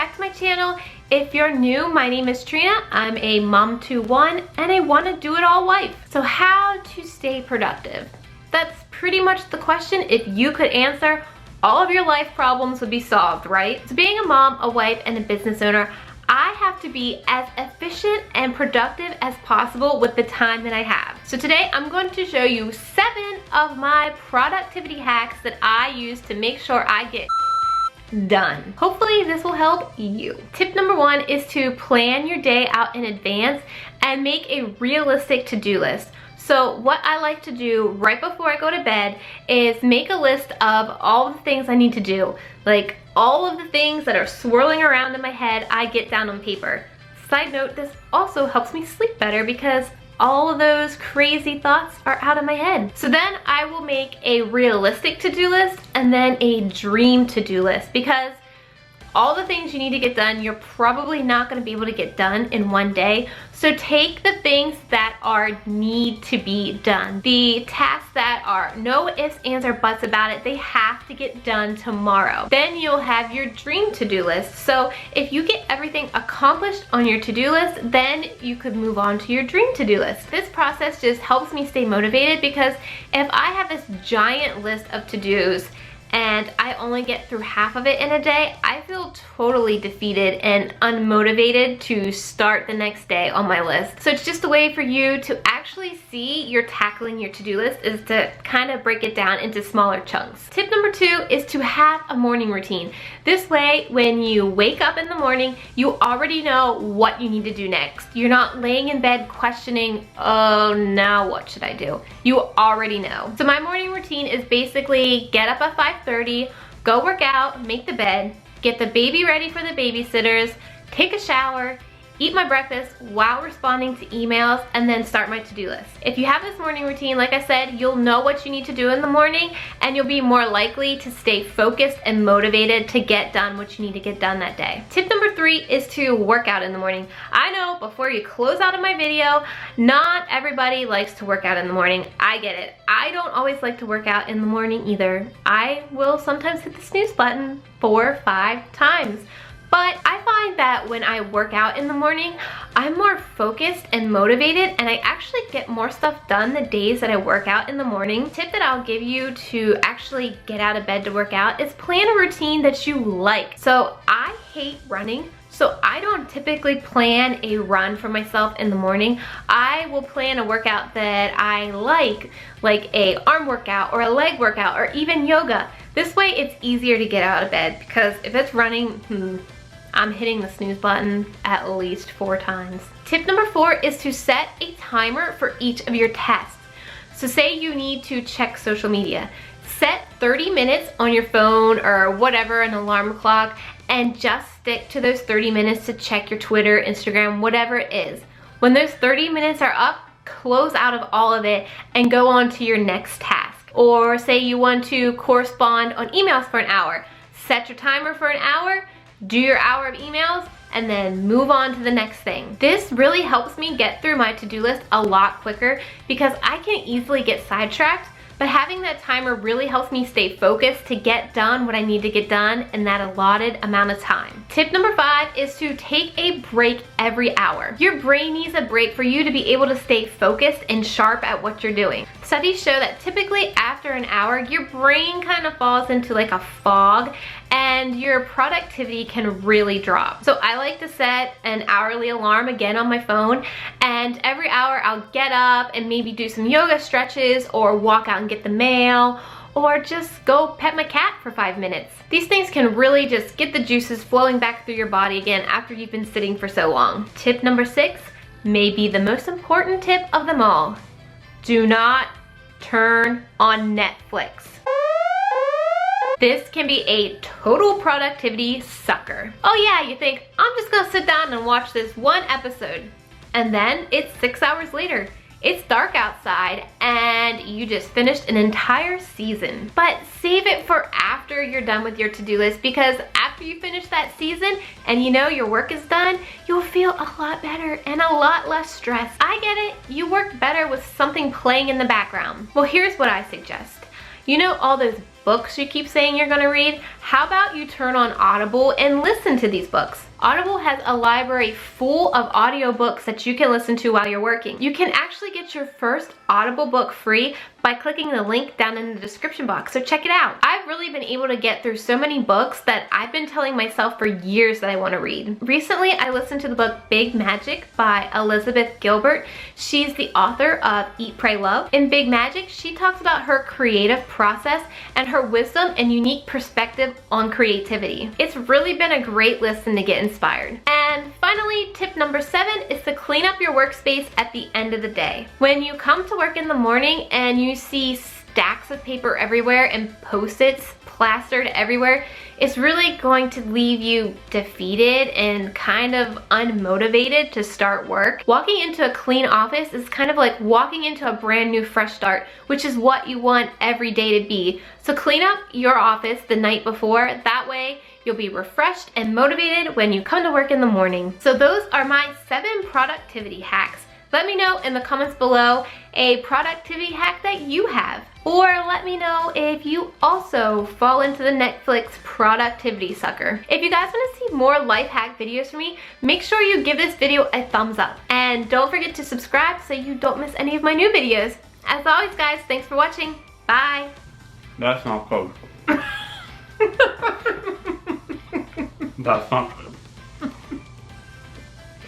back to my channel. If you're new, my name is Trina. I'm a mom to one and a wanna do it all wife. So how to stay productive? That's pretty much the question. If you could answer, all of your life problems would be solved, right? So being a mom, a wife, and a business owner, I have to be as efficient and productive as possible with the time that I have. So today I'm going to show you 7 of my productivity hacks that I use to make sure I get done. Hopefully this will help you. Tip number 1 is to plan your day out in advance and make a realistic to-do list. So what I like to do right before I go to bed is make a list of all the things I need to do. Like all of the things that are swirling around in my head, I get down on paper. Side note, this also helps me sleep better because all of those crazy thoughts are out of my head. So then I will make a realistic to-do list and then a dream to-do list, because all the things you need to get done, you're probably not gonna be able to get done in one day. So take the things that need to be done. The tasks that are no ifs, ands, or buts about it, they have to get done tomorrow. Then you'll have your dream to-do list. So if you get everything accomplished on your to-do list, then you could move on to your dream to-do list. This process just helps me stay motivated, because if I have this giant list of to-dos and I only get through half of it in a day, I feel totally defeated and unmotivated to start the next day on my list. So it's just a way for you to actually see you're tackling your to-do list, is to kind of break it down into smaller chunks. Tip number 2 is to have a morning routine. This way, when you wake up in the morning, you already know what you need to do next. You're not laying in bed questioning, oh, now what should I do? You already know. So my morning routine is basically get up at 5:30, go work out, make the bed, get the baby ready for the babysitters, take a shower, eat my breakfast while responding to emails, and then start my to-do list. If you have this morning routine, like I said, you'll know what you need to do in the morning, and you'll be more likely to stay focused and motivated to get done what you need to get done that day. Tip number 3 is to work out in the morning. I know, before you close out of my video, not everybody likes to work out in the morning. I get it. I don't always like to work out in the morning either. I will sometimes hit the snooze button 4 or 5 times. But I find that when I work out in the morning, I'm more focused and motivated, and I actually get more stuff done the days that I work out in the morning. Tip that I'll give you to actually get out of bed to work out is plan a routine that you like. So I hate running, so I don't typically plan a run for myself in the morning. I will plan a workout that I like a arm workout or a leg workout or even yoga. This way it's easier to get out of bed, because if it's running, I'm hitting the snooze button at least 4 times. Tip number 4 is to set a timer for each of your tasks. So say you need to check social media. Set 30 minutes on your phone or whatever, an alarm clock, and just stick to those 30 minutes to check your Twitter, Instagram, whatever it is. When those 30 minutes are up, close out of all of it and go on to your next task. Or say you want to correspond on emails for an hour. Set your timer for an hour, do your hour of emails, and then move on to the next thing. This really helps me get through my to-do list a lot quicker, because I can easily get sidetracked, but having that timer really helps me stay focused to get done what I need to get done in that allotted amount of time. Tip number 5 is to take a break every hour. Your brain needs a break for you to be able to stay focused and sharp at what you're doing. Studies show that typically after an hour, your brain kind of falls into like a fog, and your productivity can really drop. So I like to set an hourly alarm again on my phone, and every hour I'll get up and maybe do some yoga stretches or walk out and get the mail, or just go pet my cat for 5 minutes. These things can really just get the juices flowing back through your body again after you've been sitting for so long. Tip number 6 may be the most important tip of them all. Do not turn on Netflix. This can be a total productivity sucker. Oh yeah, you think, I'm just gonna sit down and watch this one episode. And then it's 6 hours later. It's dark outside and you just finished an entire season. But save it for after you're done with your to-do list, because after you finish that season and you know your work is done, you'll feel a lot better and a lot less stressed. I get it, you work better with something playing in the background. Well, here's what I suggest. You know all those books you keep saying you're gonna read, how about you turn on Audible and listen to these books? Audible has a library full of audiobooks that you can listen to while you're working. You can actually get your first Audible book free by clicking the link down in the description box, so check it out. I've really been able to get through so many books that I've been telling myself for years that I want to read. Recently, I listened to the book Big Magic by Elizabeth Gilbert. She's the author of Eat, Pray, Love. In Big Magic, she talks about her creative process and her wisdom and unique perspective on creativity. It's really been a great listen to get inspired. And finally, tip number 7 is to clean up your workspace at the end of the day. When you come to work in the morning and you see stacks of paper everywhere and post-its plastered everywhere, it's really going to leave you defeated and kind of unmotivated to start work. Walking into a clean office is kind of like walking into a brand new fresh start, which is what you want every day to be. So clean up your office the night before. That way you'll be refreshed and motivated when you come to work in the morning. So those are my 7 productivity hacks. Let me know in the comments below a productivity hack that you have. Or let me know if you also fall into the Netflix productivity sucker. If you guys want to see more life hack videos from me, make sure you give this video a thumbs up. And don't forget to subscribe so you don't miss any of my new videos. As always guys, thanks for watching. Bye. That's not kosher. That's not kosher.